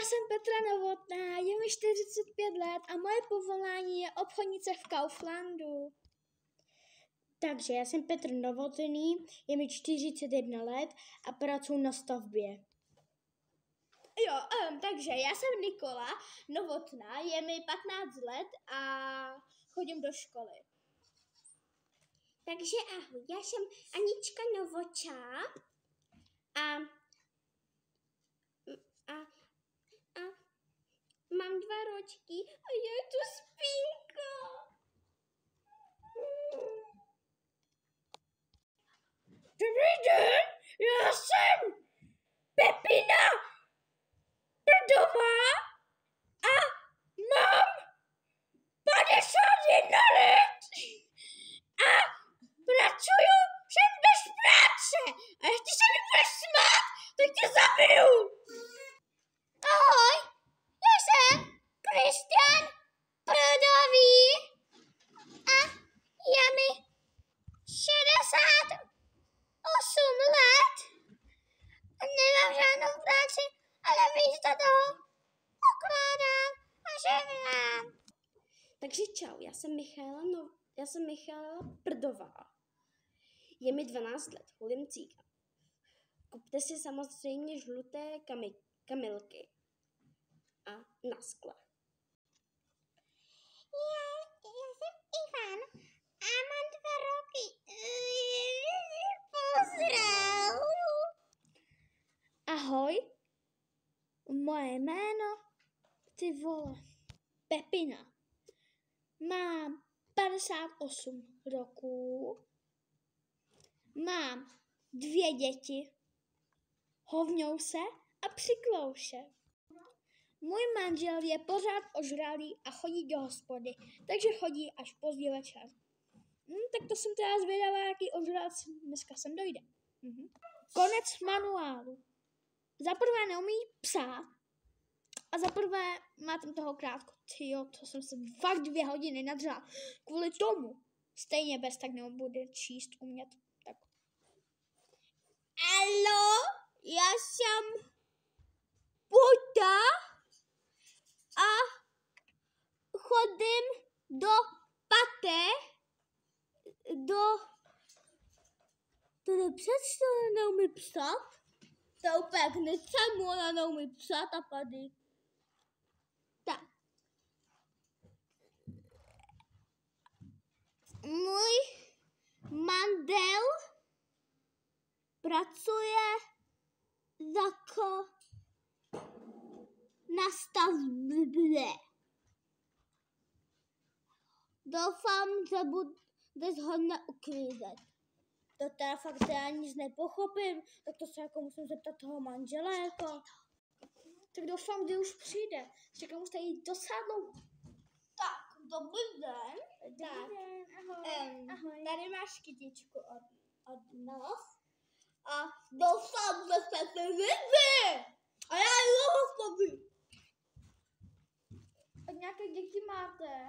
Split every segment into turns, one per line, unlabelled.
jsem Petra Novotná, je mi 45 let a moje povolání je obchodnice v Kauflandu.
Takže já jsem Petr Novotný, je mi 41 let a pracuji na stavbě.
Jo, takže já jsem Nikola Novotná, je mi 15 let a chodím do školy.
Takže ahoj, já jsem Anička Novočá a mám 2 ročky a je to spínka. Dobrý den, já jsem Pepina Prdová a mám 51 let a pracuju, jsem bez práce a jestli se mi budeš smát, tak tě zabiju. Ahoj, já jsem Kristian Prdový a je mi 68 let. Nemám žádnou práci, ale místo toho ukládám a žehnám. Takže čau, já jsem Michaela Prdová. Je mi 12 let, chodím cíka. Kupte si samozřejmě žluté kamilky a na skle. Já jsem Ivan a mám 2 roky. Pozdrav.
Ahoj, moje jméno, ty vole, Pepina. Mám 58 roků, mám 2 děti, hovňouse a přiklouše. Můj manžel je pořád ožralý a chodí do hospody, takže chodí až pozdě večer. Tak to jsem teda zvědavá, jaký ožralec dneska sem dojde. Konec manuálu. Za prvé neumí psát a za prvé má tam toho krátko. Tyjo, to jsem se fakt 2 hodiny nadřela. Kvůli tomu stejně bez tak nebude číst umět. Tak.
Alo, já jsem Puta a chodím do paté, to nepřed, to neumí psat. To úplně nechcem, ona neumí psat a pady. Tak. Můj mandel pracuje jako na stavbě. Doufám, že bude hodně uklízet. To teda fakt já nic nepochopím, tak to se jako musím zeptat toho manžela jako.
Tak doufám, kdy už přijde. Čekám už tady docela dlouho.
Tak, dobrý den.
Tak.
Ahoj. Tady máš kytičku od nás. A doufám, že se vidí. A já jdu do hospody.
A nějaké děti máte?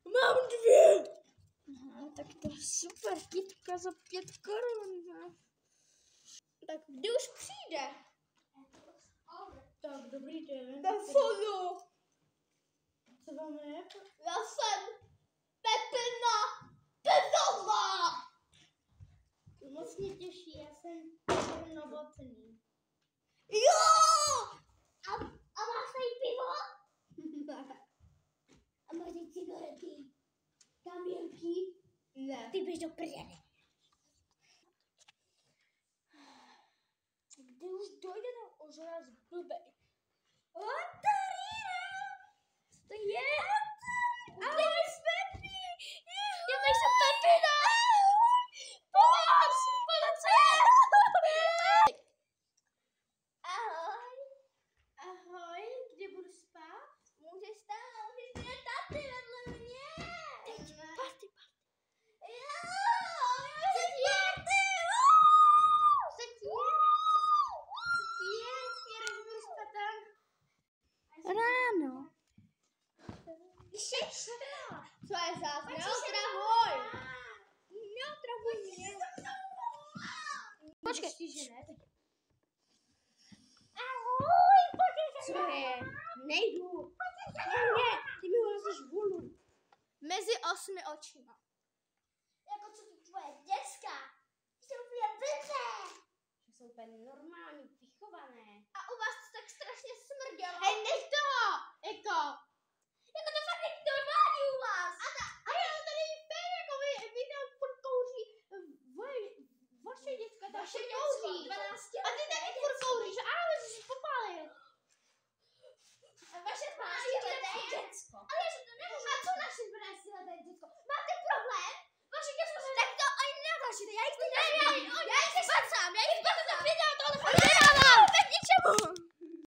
Mám 2.
Aha, tak to je super, kytka za 5 korun.
Tak kdy už přijde?
Tak, dobrý den.
Telefonu.
Co vám je?
Já jsem Pepina Prdová.
Moc mě těší, já jsem Petr Novotný.
Jo! A máš tady pivo? A máš tady cigarety? Kamilky?
Ne.
Ty běž do prdele.
Kdy už dojde ten ožraz blbej?
To je? Ahoj, Pepi! Já jsem Pepina! Pomoc! Ahoj.
Ahoj, kde budu spát?
Můžeš stát, můžeš být taty vedle mě.
Party.
Jo, já jsem party.
Ráno.
Co je zás? Neotravuj! Neotravuj mě!
Počkej.
Ahoj, pojď Co je? Nejdu. Ne, ty mi hozíš vůlu.
Mezi 8 očima.
Jako co ty tvoje děcka? Jsou úplně blbé. Že jsou úplně normální, vychované.
A u vás to tak strašně smrdělo.
Hej, nech toho! Jako to fakt není normální u vás. A já to není fér, jako vy tam furt kouří. Vaše děcka tam
Vaše
furt
děcko,
kouří.
12
A ty taky furt kouříš. A ale jsi popálil.
Vaše 12leté děcko.
Ale já to nemůžu. A co naše 12leté děcko? Máte problém? Vaše děcko se...
Tak to ani nedáš, já jich teď
já jich spacám,